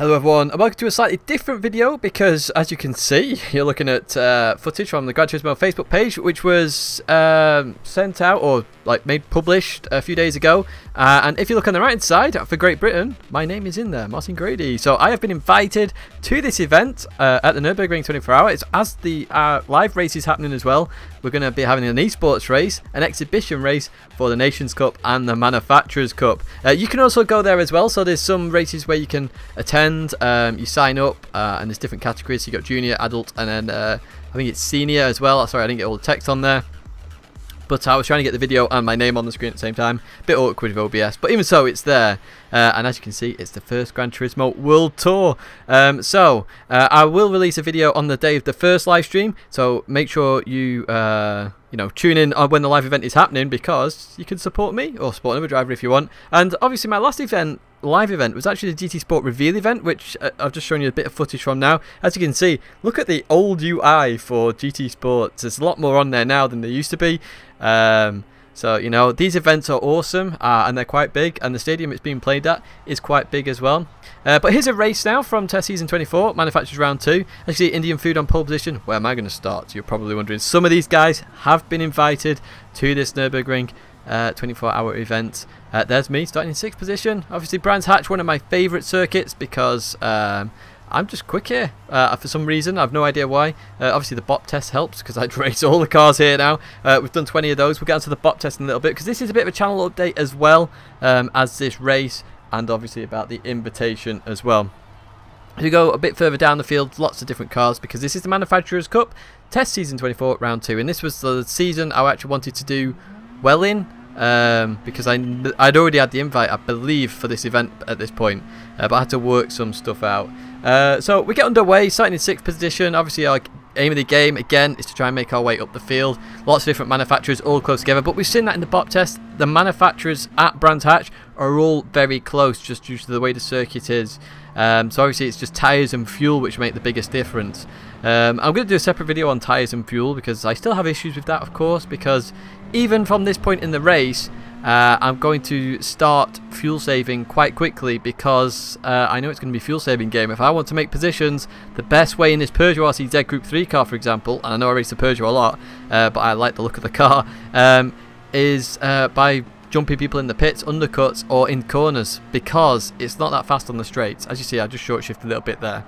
Hello everyone and welcome to a slightly different video because, as you can see, you're looking at footage from the Gran Turismo Facebook page, which was sent out or made published a few days ago. And if you look on the right hand side for Great Britain, my name is in there, Martin Grady. So I have been invited to this event at the Nürburgring 24 Hour. It's as the live race is happening as well. We're going to be having an esports race, an exhibition race for the Nations Cup and the Manufacturers Cup. You can also go there as well, so there's some races where you can attend. You sign up and there's different categories. So you got junior, adult, and then I think it's senior as well. Sorry, I didn't get all the text on there, but I was trying to get the video and my name on the screen at the same time. Bit awkward with OBS, but even so, it's there. And as you can see, it's the first Gran Turismo World Tour. I will release a video on the day of the first live stream, so make sure you tune in when the live event is happening, because you can support me or support another driver if you want. And obviously my last live event was actually the GT Sport reveal event, which I've just shown you a bit of footage from now. As you can see, look at the old UI for GT Sports. There's a lot more on there now than there used to be. So, you know, these events are awesome and they're quite big, and the stadium it's being played at is quite big as well. But here's a race now from Test Season 24, Manufacturers Round 2. As you see, Indian Food on pole position. Where am I going to start? You're probably wondering. Some of these guys have been invited to this Nürburgring 24-hour event. There's me starting in 6th position. Obviously, Brands Hatch, one of my favourite circuits, because I'm just quick here for some reason. I have no idea why. Obviously the bot test helps, because I'd race all the cars here now. We've done 20 of those. We'll get onto the bot test in a little bit, because this is a bit of a channel update as well as this race, and obviously about the invitation as well. As we go a bit further down the field, lots of different cars, because this is the Manufacturers Cup Test Season 24 Round 2, and this was the season I actually wanted to do well in, because I'd already had the invite, I believe, for this event at this point, but I had to work some stuff out. So we get underway, starting in 6th position. Obviously our aim of the game again is to try and make our way up the field. Lots of different manufacturers all close together, but we've seen that in the bot test. The manufacturers at Brands Hatch are all very close, just due to the way the circuit is. So obviously it's just tyres and fuel which make the biggest difference. I'm going to do a separate video on tyres and fuel, because I still have issues with that, of course, because even from this point in the race, I'm going to start fuel saving quite quickly, because I know it's going to be a fuel saving game. If I want to make positions, the best way in this Peugeot RCZ Group 3 car, for example, and I know I race the Peugeot a lot, but I like the look of the car, is by jumping people in the pits, undercuts, or in corners, because it's not that fast on the straights. As you see, I just short shift a little bit there.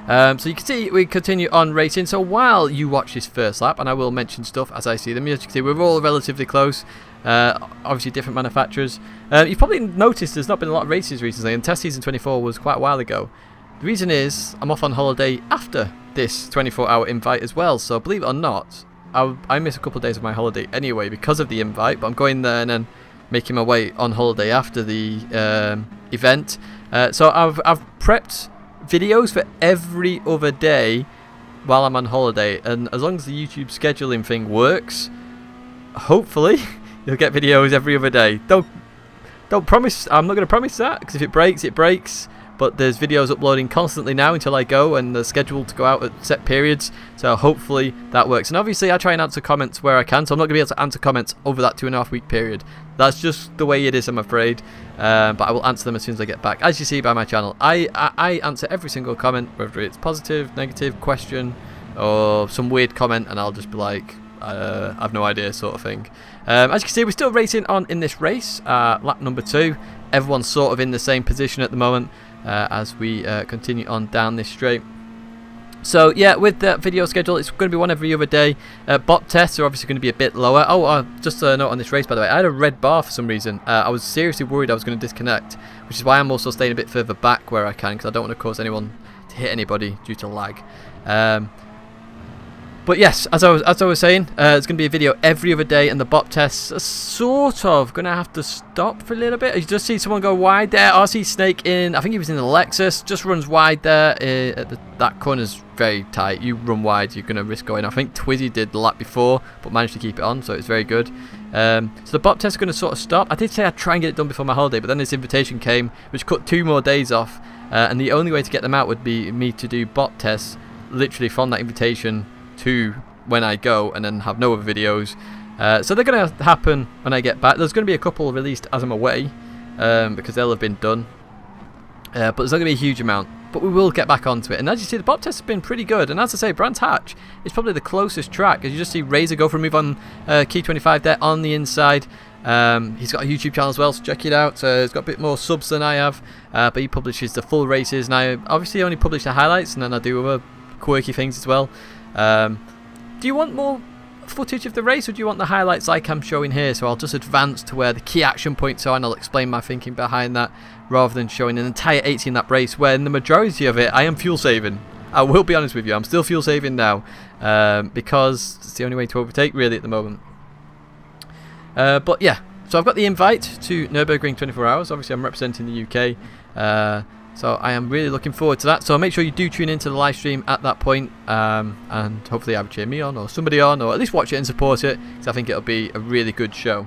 So you can see we continue on racing. So while you watch this first lap, and I will mention stuff as I see them, as you can see we're all relatively close. Obviously different manufacturers. You've probably noticed there's not been a lot of races recently, and Test Season 24 was quite a while ago. The reason is I'm off on holiday after this 24-hour invite as well, so believe it or not, I miss a couple of days of my holiday anyway because of the invite, but I'm going there and then making my way on holiday after the event. So I've prepped videos for every other day while I'm on holiday, and as long as the YouTube scheduling thing works, hopefully you'll get videos every other day. Don't promise. I'm not going to promise that, because if it breaks, it breaks. But there's videos uploading constantly now until I go, and they're scheduled to go out at set periods, so hopefully that works. And obviously I try and answer comments where I can, so I'm not going to be able to answer comments over that 2.5 week period. That's just the way it is, I'm afraid. But I will answer them as soon as I get back. As you see by my channel, I answer every single comment, whether it's positive, negative, question, or some weird comment, and I'll just be like, I've no idea, sort of thing. As you can see, we're still racing on in this race, lap number 2. Everyone's sort of in the same position at the moment as we continue on down this straight. So yeah, with that video schedule, it's going to be one every other day. Bot tests are obviously going to be a bit lower. Oh, just a note on this race, by the way, I had a red bar for some reason. I was seriously worried I was going to disconnect, which is why I'm also staying a bit further back where I can, because I don't want to cause anyone to hit anybody due to lag. But yes, as I was saying, it's going to be a video every other day, and the bot tests are sort of going to have to stop for a little bit. You just see someone go wide there. RC Snake in, I think he was in the Lexus, just runs wide there. That corner's very tight. You run wide, you're going to risk going. I think Twizzy did the lap before, but managed to keep it on, so it's very good. So the bot tests are going to sort of stop. I did say I'd try and get it done before my holiday, but then this invitation came, which cut 2 more days off, and the only way to get them out would be me to do bot tests literally from that invitation to when I go, and then have no other videos. So they're going to happen when I get back. There's going to be a couple released as I'm away, because they'll have been done. but there's not going to be a huge amount. But we will get back onto it. And as you see, the bop test has been pretty good. And as I say, Brands Hatch is probably the closest track. As you just see Razor go for a move on Key 25 there on the inside. He's got a YouTube channel as well, so check it out. He's got a bit more subs than I have. But he publishes the full races. And I obviously only publish the highlights, and then I do other quirky things as well. Do you want more footage of the race, or do you want the highlights like I'm showing here? So I'll just advance to where the key action points are, and I'll explain my thinking behind that, rather than showing an entire 80 lap race when the majority of it I am fuel saving. I will be honest with you, I'm still fuel saving now, because it's the only way to overtake really at the moment. But yeah, so I've got the invite to Nürburgring 24 hours. Obviously I'm representing the UK, so I am really looking forward to that. So make sure you do tune into the live stream at that point, and hopefully either cheer me on or somebody on, or at least watch it and support it, because I think it'll be a really good show.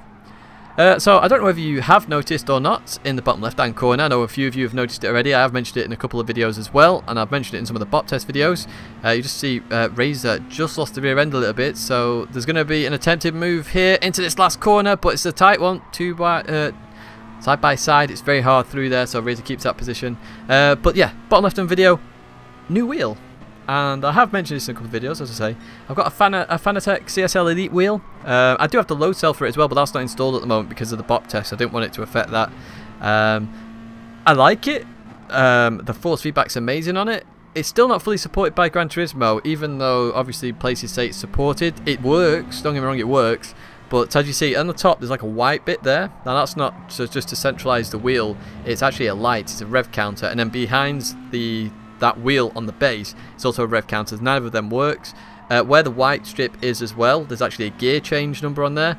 So I don't know whether you have noticed or not in the bottom left hand corner. I know a few of you have noticed it already. I have mentioned it in a couple of videos as well, and I've mentioned it in some of the bot test videos. You just see Razor just lost the rear end a little bit, so there's going to be an attempted move here into this last corner, but it's a tight one, side by side. It's very hard through there, so Razor keeps that position. But yeah, bottom left hand video, new wheel. And I have mentioned this in a couple of videos, as I say. I've got a Fanatec CSL Elite wheel. I do have the load cell for it as well, but that's not installed at the moment because of the bop test. I didn't want it to affect that. I like it. The force feedback's amazing on it. It's still not fully supported by Gran Turismo, even though obviously places say it's supported. It works, don't get me wrong, it works. But as you see on the top, there's like a white bit there. Now that's not just to centralise the wheel. It's actually a light, it's a rev counter. And then behind that wheel on the base, it's also a rev counter. Neither of them works. Where the white strip is as well, there's actually a gear change number on there.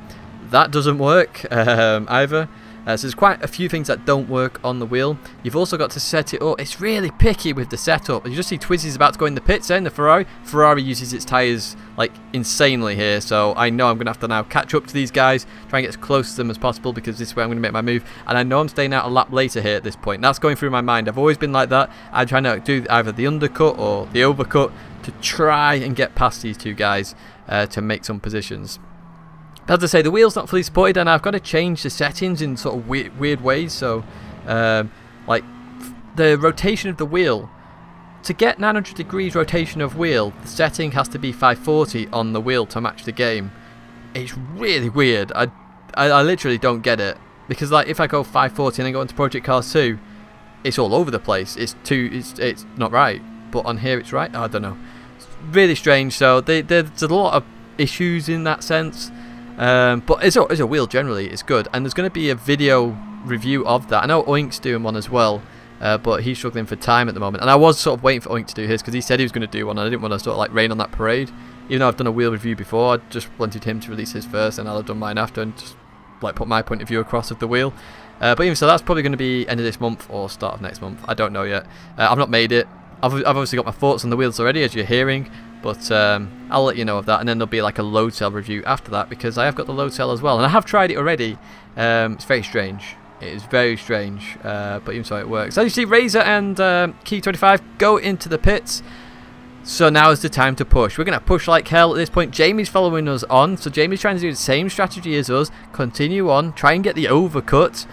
That doesn't work either. So there's quite a few things that don't work on the wheel. You've also got to set it up. It's really picky with the setup. You just see Twizzy's about to go in the pits then, the Ferrari. Ferrari uses its tyres like insanely here, so I know I'm going to have to now catch up to these guys, try and get as close to them as possible, because this is where I'm going to make my move. And I know I'm staying out a lap later here at this point. That's going through my mind. I've always been like that. I'm trying to do either the undercut or the overcut to try and get past these two guys to make some positions. As I say, the wheel's not fully supported, and I've got to change the settings in sort of weird ways. So, like the rotation of the wheel, to get 900 degrees rotation of wheel, the setting has to be 540 on the wheel to match the game. It's really weird. I literally don't get it, because like if I go 540 and then go into Project Cars 2, it's all over the place. It's not right, but on here it's right. I don't know. It's really strange. So there's a lot of issues in that sense. But as a wheel generally, it's good, and there's going to be a video review of that. I know Oink's doing one as well, but he's struggling for time at the moment, and I was sort of waiting for Oink to do his, because he said he was going to do one, and I didn't want to sort of like rain on that parade. Even though I've done a wheel review before, I just wanted him to release his first, and I'll have done mine after, and just like put my point of view across of the wheel. But even so, that's probably going to be end of this month or start of next month. I don't know yet. I've not made it. I've obviously got my thoughts on the wheels already, as you're hearing. But I'll let you know of that, and then there'll be like a load cell review after that, because I have got the load cell as well, and I have tried it already. It's very strange. It is very strange, but even so it works. As you see, Razor and Key 25 go into the pits. So now is the time to push. We're going to push like hell at this point. Jamie's following us on, so Jamie's trying to do the same strategy as us. Continue on, try and get the overcut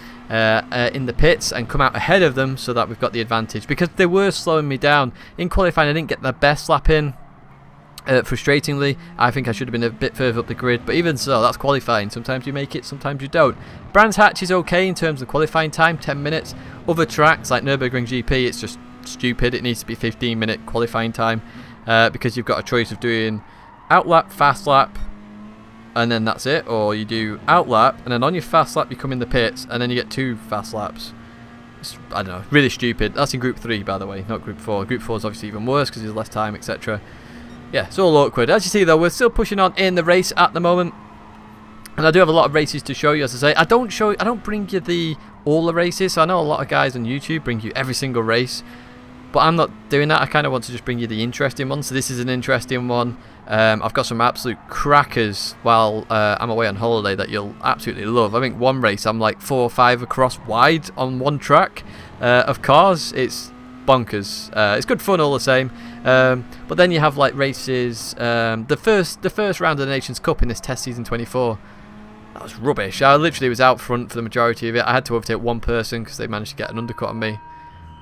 in the pits and come out ahead of them, so that we've got the advantage, because they were slowing me down. In qualifying, I didn't get the best lap in. Frustratingly, I think I should have been a bit further up the grid, but even so, that's qualifying. Sometimes you make it, sometimes you don't. Brands Hatch is okay in terms of qualifying time, 10 minutes. Other tracks like Nürburgring GP, it's just stupid. It needs to be 15-minute qualifying time, because you've got a choice of doing outlap, fast lap, and then that's it, or you do outlap, and then on your fast lap you come in the pits, and then you get 2 fast laps. It's, I don't know, really stupid. That's in Group 3, by the way, not Group 4. Group 4 is obviously even worse because there's less time, etc. Yeah, it's all awkward. As you see though, we're still pushing on in the race at the moment, and I do have a lot of races to show you. As I say, I don't bring you all the races. So I know a lot of guys on YouTube bring you every single race, but I'm not doing that. I kind of want to just bring you the interesting ones. So this is an interesting one. I've got some absolute crackers while I'm away on holiday that you'll absolutely love. I think one race I'm like 4 or 5 across wide on one track of cars. It's bonkers. It's good fun all the same. But then you have like races. The first round of the Nations Cup in this test season 24. That was rubbish. I literally was out front for the majority of it. I had to overtake one person because they managed to get an undercut on me.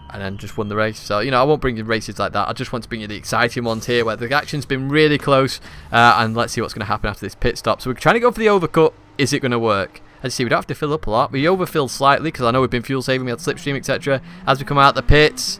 and then just won the race. So, you know, I won't bring you races like that. I just want to bring you the exciting ones here where the action's been really close, and let's see what's going to happen after this pit stop. So we're trying to go for the overcut. Is it going to work? As you see, we don't have to fill up a lot. We overfill slightly because I know we've been fuel saving, we had slipstream, etc. As we come out the pits,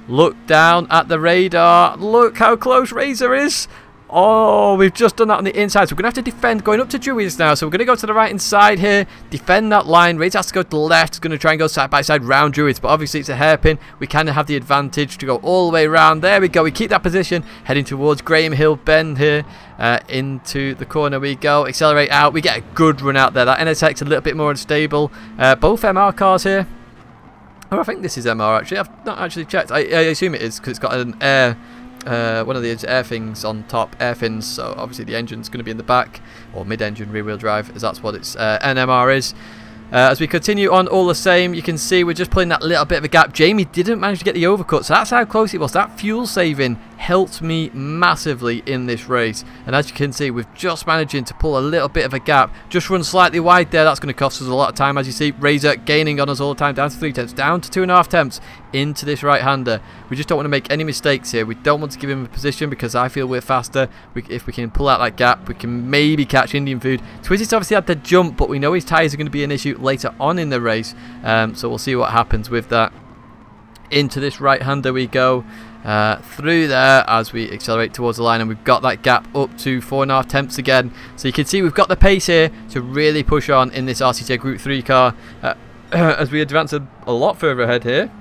look down at the radar. Look how close Razor is. Oh, we've just done that on the inside, so we're going to have to defend going up to Dewey's now. So we're going to go to the right hand side here, defend that line. Razor has to go to the left. It's going to try and go side by side round Dewey's, but obviously it's a hairpin. We kind of have the advantage to go all the way around. There we go. We keep that position, heading towards Graham Hill Bend here. Into the corner we go, accelerate out. We get a good run out there. That NSX a little bit more unstable. Both MR cars here. Oh, I think this is MR actually. I've not actually checked. I assume it is because it's got an air. One of these air things on top, air fins, so obviously the engine's going to be in the back, or mid-engine rear-wheel drive, as that's what its NMR is. As we continue on all the same, you can see we're just pulling that little bit of a gap. Jamie didn't manage to get the overcut, so that's how close it was. That fuel saving helped me massively in this race, and as you can see, we're just managing to pull a little bit of a gap. Just run slightly wide there. That's going to cost us a lot of time. As you see, Razor gaining on us all the time, down to 3 tenths, down to 2.5 tenths into this right-hander. We just don't want to make any mistakes here. We don't want to give him a position because I feel we're faster. If we can pull out that gap, we can maybe catch Indian Food. Twizzy's obviously had the jump, but we know his tyres are going to be an issue later on in the race, so we'll see what happens with that. Into this right-hander we go, through there as we accelerate towards the line, and we've got that gap up to 4.5 tenths again. So you can see we've got the pace here to really push on in this RCTA Group 3 car as we advance a lot further ahead here.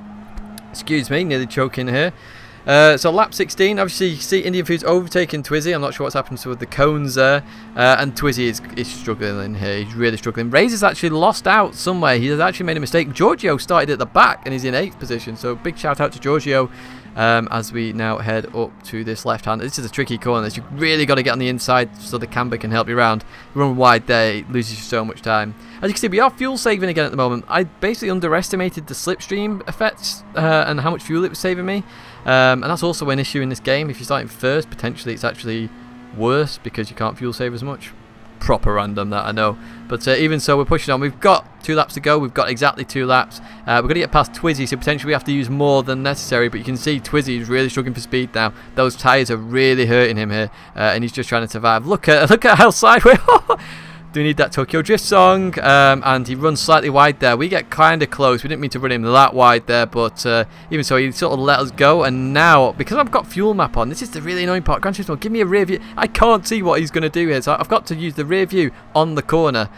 Excuse me, nearly choking here. So lap 16, obviously you see Indian Food's overtaking Twizzy. I'm not sure what's happened to the cones there, and Twizzy is struggling here. He's really struggling. Razor's actually lost out somewhere. He has actually made a mistake. Giorgio started at the back and he's in 8th position, so big shout out to Giorgio. As we now head up to this left hand. This is a tricky corner. You've really got to get on the inside so the camber can help you around. Run wide there, it loses you so much time. As you can see, we are fuel saving again at the moment. I basically underestimated the slipstream effects and how much fuel it was saving me. And that's also an issue in this game. If you're starting first, potentially it's actually worse because you can't fuel save as much. Proper random, that I know, but even so, we're pushing on. We've got 2 laps to go. We've got exactly 2 laps. We're going to get past Twizzy, so potentially we have to use more than necessary, but you can see Twizzy is really struggling for speed now. Those tyres are really hurting him here, and he's just trying to survive. Look at how sideways. Do need that Tokyo Drift song, and he runs slightly wide there. We get kind of close. We didn't mean to run him that wide there, but even so, he sort of let us go. And now, because I've got fuel map on, this is the really annoying part. Gran Turismo, give me a rear view. I can't see what he's going to do here, so I've got to use the rear view on the corner,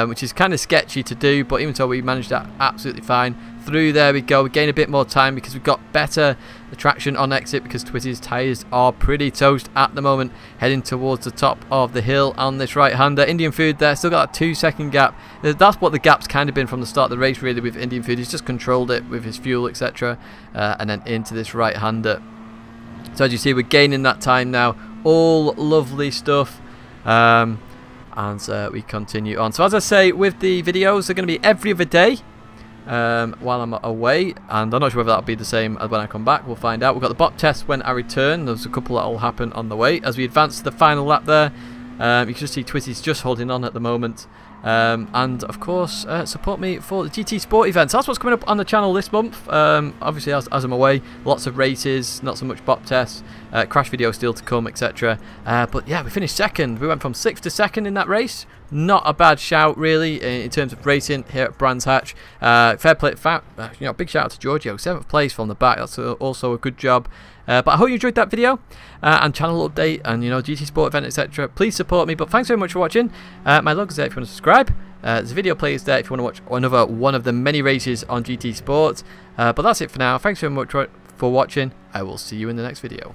which is kind of sketchy to do, but even so, we managed that absolutely fine. Through there we go. We gain a bit more time because we've got better traction on exit because Twizzy's tyres are pretty toast at the moment. Heading towards the top of the hill on this right-hander. Indian Food there, still got that 2-second gap. That's what the gap's kind of been from the start of the race really with Indian Food. He's just controlled it with his fuel, etc. And then into this right-hander. So as you see, we're gaining that time now. All lovely stuff. And we continue on. So as I say, with the videos, they're going to be every other day. While I'm away, and I'm not sure whether that'll be the same as when I come back. We'll find out. We've got the bot test when I return. There's a couple that will happen on the way as we advance to the final lap there. You can just see Twizzy's just holding on at the moment. And of course, support me for the GT Sport events. That's what's coming up on the channel this month. Obviously, as I'm away, lots of races, not so much bot tests, crash videos still to come, etc. But yeah, we finished second. We went from 6th to 2nd in that race. Not a bad shout, really, in terms of racing here at Brands Hatch. Fair play, big shout out to Giorgio, 7th place from the back. That's also a good job. But I hope you enjoyed that video and channel update and GT Sport event, etc. Please support me. But thanks very much for watching. My logo's there if you want to subscribe. There's a video playlist there if you want to watch another one of the many races on GT Sport. But that's it for now. Thanks very much for watching. I will see you in the next video.